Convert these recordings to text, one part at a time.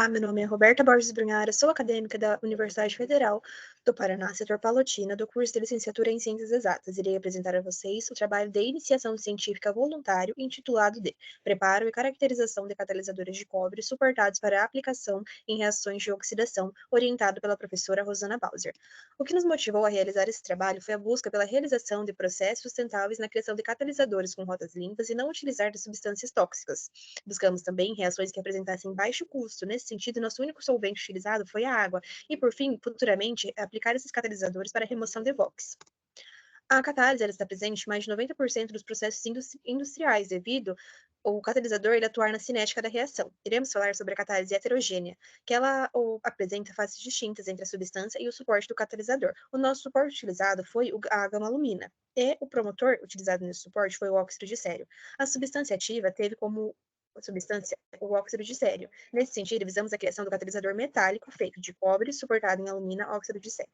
Olá, meu nome é Roberta Borges Brunhara, sou acadêmica da Universidade Federal do Paraná, setor Palotina, do curso de Licenciatura em Ciências Exatas. Irei apresentar a vocês o trabalho de iniciação científica voluntário intitulado de Preparo e Caracterização de Catalisadores de Cobre suportados para aplicação em reações de oxidação, orientado pela professora Rosana Bauser. O que nos motivou a realizar esse trabalho foi a busca pela realização de processos sustentáveis na criação de catalisadores com rotas limpas e não utilizar de substâncias tóxicas. Buscamos também reações que apresentassem baixo custo. Nesse sentido, nosso único solvente utilizado foi a água. E, por fim, futuramente, aplicar esses catalisadores para a remoção de VOCs. A catálise ela está presente em mais de 90% dos processos industriais, devido ao catalisador ele atuar na cinética da reação. Iremos falar sobre a catálise heterogênea, que ela apresenta faces distintas entre a substância e o suporte do catalisador. O nosso suporte utilizado foi a gama-alumina, e o promotor utilizado nesse suporte foi o óxido de cério. A substância ativa teve como substância o óxido de cério. Nesse sentido, visamos a criação do catalisador metálico feito de cobre suportado em alumina óxido de cério.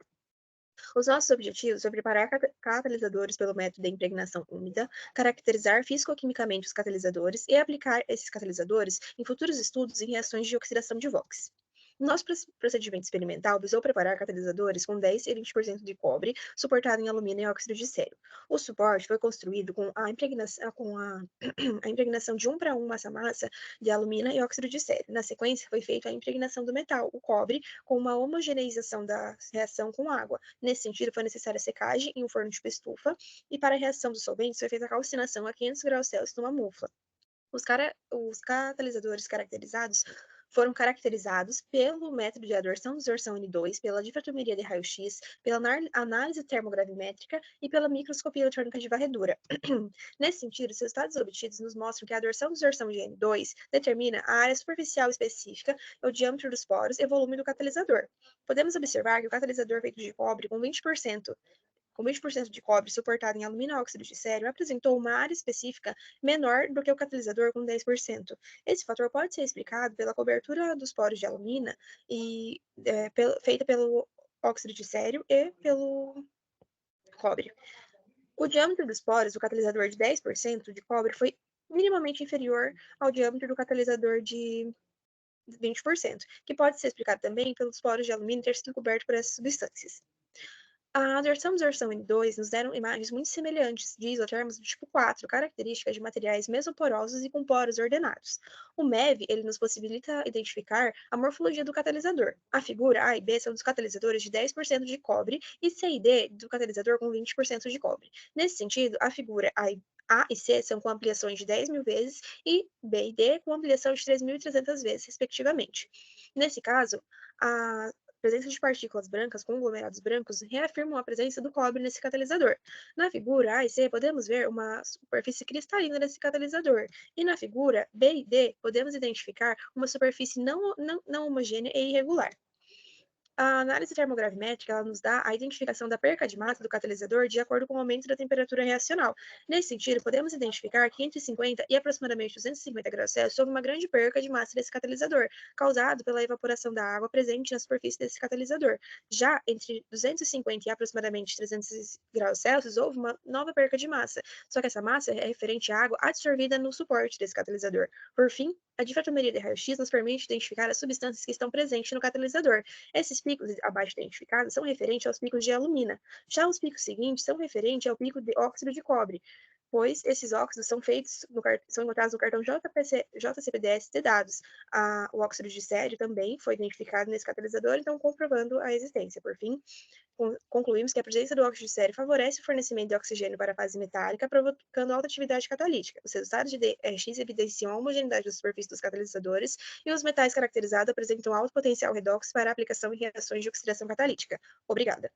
Os nossos objetivos são preparar catalisadores pelo método de impregnação úmida, caracterizar fisicoquimicamente os catalisadores e aplicar esses catalisadores em futuros estudos em reações de oxidação de VOCs. Nosso procedimento experimental visou preparar catalisadores com 10 e 20% de cobre, suportado em alumínio e óxido de cério. O suporte foi construído com a impregnação, a impregnação de 1 para 1 massa-massa de alumina e óxido de cério. Na sequência, foi feita a impregnação do metal, o cobre, com uma homogeneização da reação com água. Nesse sentido, foi necessária a secagem em um forno tipo estufa, e para a reação dos solventes foi feita a calcinação a 500 graus Celsius numa mufla. Os catalisadores caracterizados foram caracterizados pelo método de adsorção N2, pela difratomeria de raio-x, pela análise termogravimétrica e pela microscopia eletrônica de varredura. Nesse sentido, os resultados obtidos nos mostram que a adsorção de N2 determina a área superficial específica, o diâmetro dos poros e o volume do catalisador. Podemos observar que o catalisador feito de cobre com 20% de cobre suportado em alumínio óxido de cério, apresentou uma área específica menor do que o catalisador com 10%. Esse fator pode ser explicado pela cobertura dos poros de alumina feita pelo óxido de cério e pelo cobre. O diâmetro dos poros do catalisador de 10% de cobre foi minimamente inferior ao diâmetro do catalisador de 20%, que pode ser explicado também pelos poros de alumínio ter sido coberto por essas substâncias. A adsorção N2 nos deram imagens muito semelhantes de isotermos do tipo 4, características de materiais mesoporosos e com poros ordenados. O MEV ele nos possibilita identificar a morfologia do catalisador. A figura A e B são dos catalisadores de 10% de cobre e C e D do catalisador com 20% de cobre. Nesse sentido, a figura A e C são com ampliações de 10.000 vezes e B e D com ampliação de 3.300 vezes, respectivamente. Nesse caso, a presença de partículas brancas, conglomerados brancos, reafirmam a presença do cobre nesse catalisador. Na figura A e C, podemos ver uma superfície cristalina desse catalisador. E na figura B e D, podemos identificar uma superfície não homogênea e irregular. A análise termogravimétrica ela nos dá a identificação da perca de massa do catalisador de acordo com o aumento da temperatura reacional. Nesse sentido, podemos identificar que entre 50 e aproximadamente 250 graus Celsius houve uma grande perca de massa desse catalisador, causado pela evaporação da água presente na superfície desse catalisador. Já entre 250 e aproximadamente 300 graus Celsius houve uma nova perca de massa, só que essa massa é referente à água absorvida no suporte desse catalisador. Por fim, a difratomeria de raio-x nos permite identificar as substâncias que estão presentes no catalisador. Esses picos abaixo identificados são referentes aos picos de alumina. Já os picos seguintes são referentes ao pico de óxido de cobre, pois esses óxidos são encontrados no cartão JCPDS de dados. O óxido de cério também foi identificado nesse catalisador, então comprovando a existência. Por fim, concluímos que a presença do óxido de cério favorece o fornecimento de oxigênio para a fase metálica, provocando alta atividade catalítica. Os resultados de DRX evidenciam a homogeneidade da superfície dos catalisadores e os metais caracterizados apresentam alto potencial redox para aplicação em reações de oxidação catalítica. Obrigada.